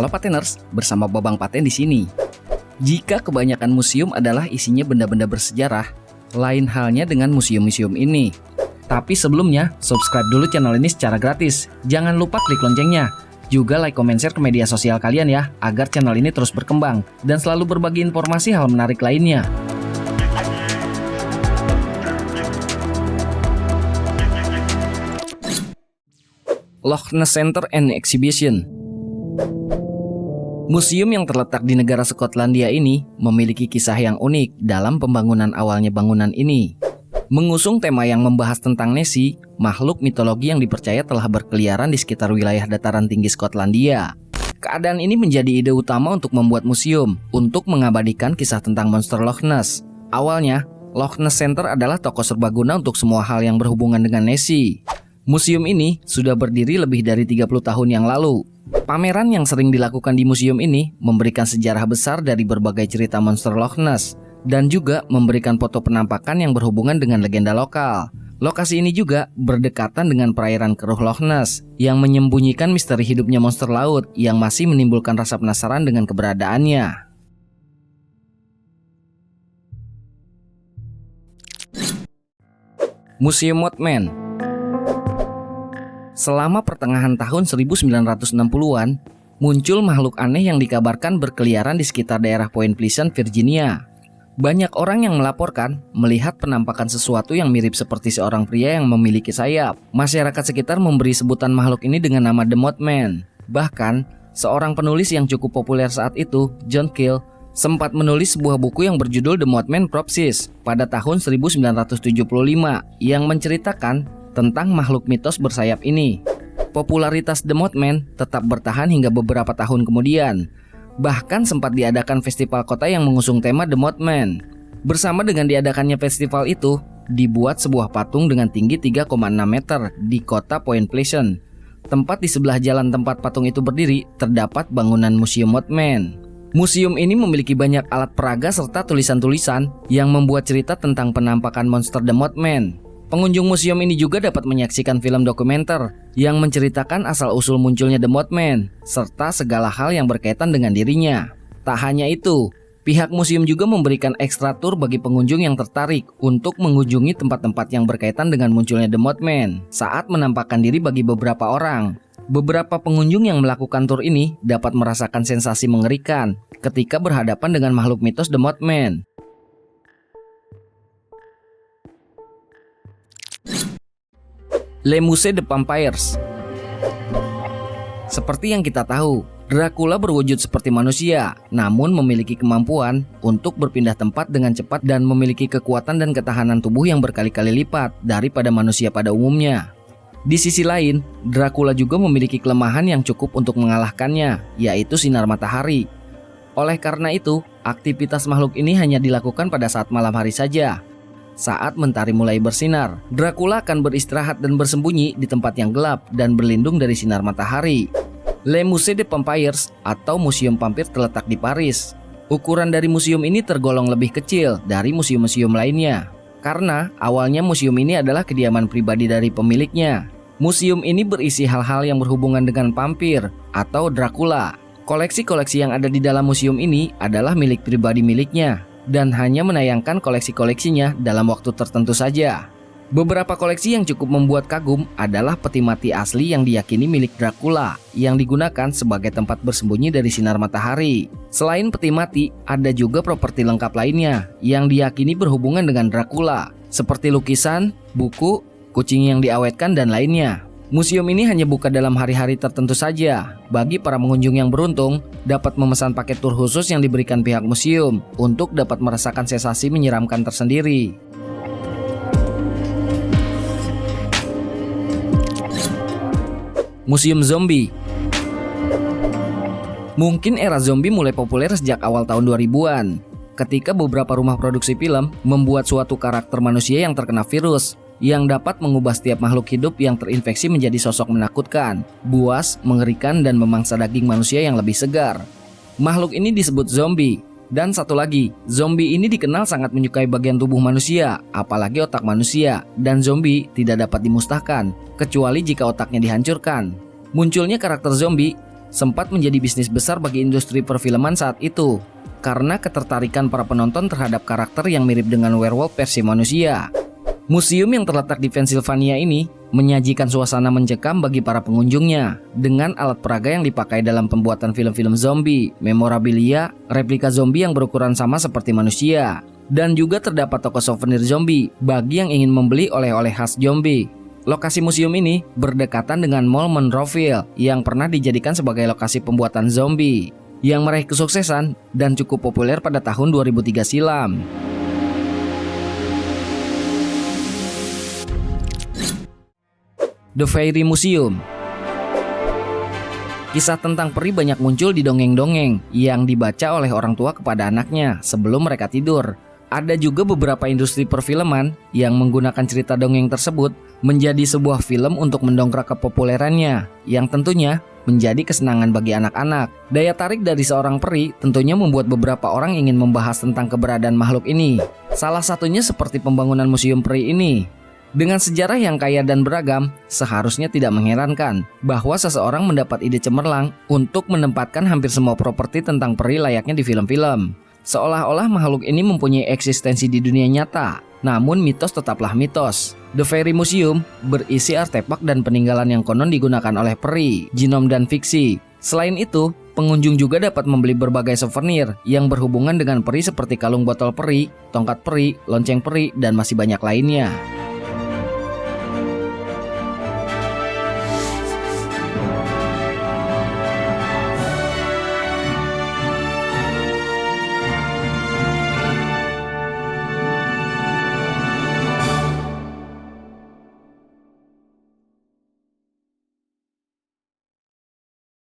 Halo Pateners, bersama Babang Paten di sini. Jika kebanyakan museum adalah isinya benda-benda bersejarah, lain halnya dengan museum-museum ini. Tapi sebelumnya, subscribe dulu channel ini secara gratis. Jangan lupa klik loncengnya. Juga like, comment, share ke media sosial kalian ya, agar channel ini terus berkembang dan selalu berbagi informasi hal menarik lainnya. Loch Ness Center and Exhibition. Museum yang terletak di negara Skotlandia ini memiliki kisah yang unik dalam pembangunan awalnya bangunan ini. Mengusung tema yang membahas tentang Nessie, makhluk mitologi yang dipercaya telah berkeliaran di sekitar wilayah dataran tinggi Skotlandia. Keadaan ini menjadi ide utama untuk membuat museum untuk mengabadikan kisah tentang monster Loch Ness. Awalnya, Loch Ness Center adalah toko serbaguna untuk semua hal yang berhubungan dengan Nessie. Museum ini sudah berdiri lebih dari 30 tahun yang lalu. Pameran yang sering dilakukan di museum ini memberikan sejarah besar dari berbagai cerita monster Loch Ness dan juga memberikan foto penampakan yang berhubungan dengan legenda lokal. Lokasi ini juga berdekatan dengan perairan keruh Loch Ness yang menyembunyikan misteri hidupnya monster laut yang masih menimbulkan rasa penasaran dengan keberadaannya. Museum Mothman. Selama pertengahan tahun 1960-an, muncul makhluk aneh yang dikabarkan berkeliaran di sekitar daerah Point Pleasant, Virginia. Banyak orang yang melaporkan melihat penampakan sesuatu yang mirip seperti seorang pria yang memiliki sayap. Masyarakat sekitar memberi sebutan makhluk ini dengan nama The Mothman. Bahkan, seorang penulis yang cukup populer saat itu, John Keel, sempat menulis sebuah buku yang berjudul The Mothman Prophecies pada tahun 1975 yang menceritakan tentang makhluk mitos bersayap ini. Popularitas The Mothman tetap bertahan hingga beberapa tahun kemudian. Bahkan sempat diadakan festival kota yang mengusung tema The Mothman. Bersama dengan diadakannya festival itu, dibuat sebuah patung dengan tinggi 3,6 meter di kota Point Pleasant. Tempat di sebelah jalan tempat patung itu berdiri, terdapat bangunan Museum Mothman. Museum ini memiliki banyak alat peraga serta tulisan-tulisan yang membuat cerita tentang penampakan monster The Mothman. Pengunjung museum ini juga dapat menyaksikan film dokumenter yang menceritakan asal-usul munculnya The Mothman, serta segala hal yang berkaitan dengan dirinya. Tak hanya itu, pihak museum juga memberikan ekstra tur bagi pengunjung yang tertarik untuk mengunjungi tempat-tempat yang berkaitan dengan munculnya The Mothman saat menampakkan diri bagi beberapa orang. Beberapa pengunjung yang melakukan tur ini dapat merasakan sensasi mengerikan ketika berhadapan dengan makhluk mitos The Mothman. Le Musée des Vampires. Seperti yang kita tahu, Dracula berwujud seperti manusia, namun memiliki kemampuan untuk berpindah tempat dengan cepat dan memiliki kekuatan dan ketahanan tubuh yang berkali-kali lipat daripada manusia pada umumnya. Di sisi lain, Dracula juga memiliki kelemahan yang cukup untuk mengalahkannya, yaitu sinar matahari. Oleh karena itu, aktivitas makhluk ini hanya dilakukan pada saat malam hari saja. Saat mentari mulai bersinar, Dracula akan beristirahat dan bersembunyi di tempat yang gelap dan berlindung dari sinar matahari. Le Musée des Vampires atau Museum Vampir terletak di Paris. Ukuran dari museum ini tergolong lebih kecil dari museum-museum lainnya, karena awalnya museum ini adalah kediaman pribadi dari pemiliknya. Museum ini berisi hal-hal yang berhubungan dengan vampir atau Dracula. Koleksi-koleksi yang ada di dalam museum ini adalah milik pribadi miliknya dan hanya menayangkan koleksi-koleksinya dalam waktu tertentu saja. Beberapa koleksi yang cukup membuat kagum adalah peti mati asli yang diyakini milik Dracula yang digunakan sebagai tempat bersembunyi dari sinar matahari. Selain peti mati, ada juga properti lengkap lainnya yang diyakini berhubungan dengan Dracula, seperti lukisan, buku, kucing yang diawetkan, dan lainnya. Museum ini hanya buka dalam hari-hari tertentu saja. Bagi para pengunjung yang beruntung, dapat memesan paket tur khusus yang diberikan pihak museum untuk dapat merasakan sensasi menyeramkan tersendiri. Museum Zombie. Mungkin era zombie mulai populer sejak awal tahun 2000-an, ketika beberapa rumah produksi film membuat suatu karakter manusia yang terkena virus yang dapat mengubah setiap makhluk hidup yang terinfeksi menjadi sosok menakutkan, buas, mengerikan, dan memangsa daging manusia yang lebih segar. Makhluk ini disebut zombie. Dan satu lagi, zombie ini dikenal sangat menyukai bagian tubuh manusia, apalagi otak manusia, dan zombie tidak dapat dimusnahkan, kecuali jika otaknya dihancurkan. Munculnya karakter zombie sempat menjadi bisnis besar bagi industri perfilman saat itu karena ketertarikan para penonton terhadap karakter yang mirip dengan werewolf versi manusia. Museum yang terletak di Pennsylvania ini menyajikan suasana mencekam bagi para pengunjungnya dengan alat peraga yang dipakai dalam pembuatan film-film zombie, memorabilia, replika zombie yang berukuran sama seperti manusia, dan juga terdapat toko souvenir zombie bagi yang ingin membeli oleh-oleh khas zombie. Lokasi museum ini berdekatan dengan Mall Monroeville yang pernah dijadikan sebagai lokasi pembuatan zombie yang meraih kesuksesan dan cukup populer pada tahun 2003 silam. The Fairy Museum. Kisah tentang peri banyak muncul di dongeng-dongeng yang dibaca oleh orang tua kepada anaknya sebelum mereka tidur. Ada juga beberapa industri perfilman yang menggunakan cerita dongeng tersebut menjadi sebuah film untuk mendongkrak kepopulerannya, yang tentunya menjadi kesenangan bagi anak-anak. Daya tarik dari seorang peri tentunya membuat beberapa orang ingin membahas tentang keberadaan makhluk ini. Salah satunya seperti pembangunan museum peri ini. Dengan sejarah yang kaya dan beragam, seharusnya tidak mengherankan bahwa seseorang mendapat ide cemerlang untuk menempatkan hampir semua properti tentang peri layaknya di film-film. Seolah-olah makhluk ini mempunyai eksistensi di dunia nyata, namun mitos tetaplah mitos. The Fairy Museum berisi artefak dan peninggalan yang konon digunakan oleh peri, jinom dan fiksi. Selain itu, pengunjung juga dapat membeli berbagai souvenir yang berhubungan dengan peri seperti kalung botol peri, tongkat peri, lonceng peri, dan masih banyak lainnya.